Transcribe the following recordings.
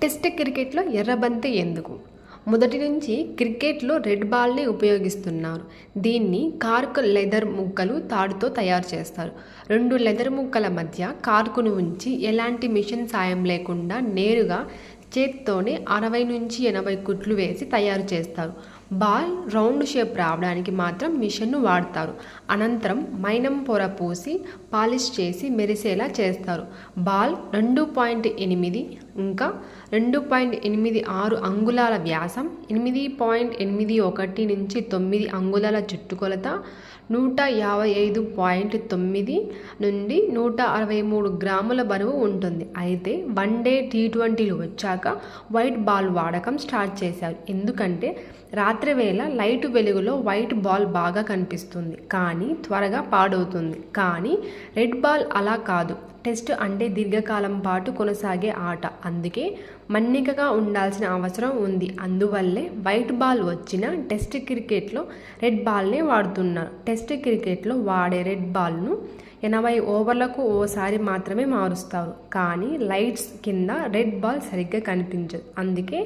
Test క్రికెట్లో ఎర్రబంతి ఎందుకు? మొదటి నుంచి క్రికెట్లో రెడ్ బాల్ని ఉపయోగిస్తున్నారు. దీన్ని కార్క్ లెదర్ ముక్కలు తాడుతో తయారు చేస్తారు. రెండు లెదర్ ముక్కల మధ్య కార్కును ఉంచి ఎలాంటి మిషన్ సాయం లేకుండా నేరుగా చేత్తోనే 60 నుంచి 80 కుట్లు వేసి తయారు చేస్తారు. బాల్ రౌండ్ షేప్ రావడానికి మాత్రం మిషన్ను వాడతారు. అనంతరం మైనం పొర పూసి పాలిష్ చేసి మెరిసేలా చేస్తారు. బాల్ 2.8 ఇంకా 2.86 అంగుళాల వ్యాసం, 8.81 నుంచి 9 అంగుళాల చుట్టుకొలత, 155.9 నుండి 163 గ్రాముల బరువు ఉంటుంది. అయితే వన్డే T20లు వచ్చాక వైట్ బాల్ వాడకం స్టార్ట్ చేశారు. ఎందుకంటే రాత్రి వేళ లైటు వెలుగులో వైట్ బాల్ బాగా కనిపిస్తుంది, కానీ త్వరగా పాడవుతుంది. కానీ రెడ్ బాల్ అలా కాదు. టెస్ట్ అంటే దీర్ఘకాలం పాటు కొనసాగే ఆట. అందుకే మన్నికగా ఉండాల్సిన అవసరం ఉంది. అందువల్లే వైట్ బాల్ వచ్చిన టెస్ట్ క్రికెట్లో రెడ్ బాల్నే వాడుతున్నారు. టెస్ట్ క్రికెట్లో వాడే రెడ్ బాల్ను 80 ఓవర్లకు ఓసారి మాత్రమే మారుస్తారు. కానీ లైట్స్ కింద రెడ్ బాల్ సరిగ్గా కనిపించదు. అందుకే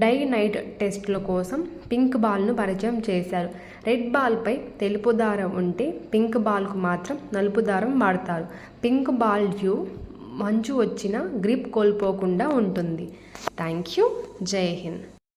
డే నైట్ టెస్టుల కోసం పింక్ బాల్ను పరిచయం చేశారు. రెడ్ బాల్పై తెలుపు దారం ఉంటే పింక్ బాల్కు మాత్రం నలుపు దారం వాడతారు. పింక్ బాల్ వ్యూ మంచు వచ్చినా గ్రిప్ కోల్పోకుండా ఉంటుంది. Thank you. జై హింద్.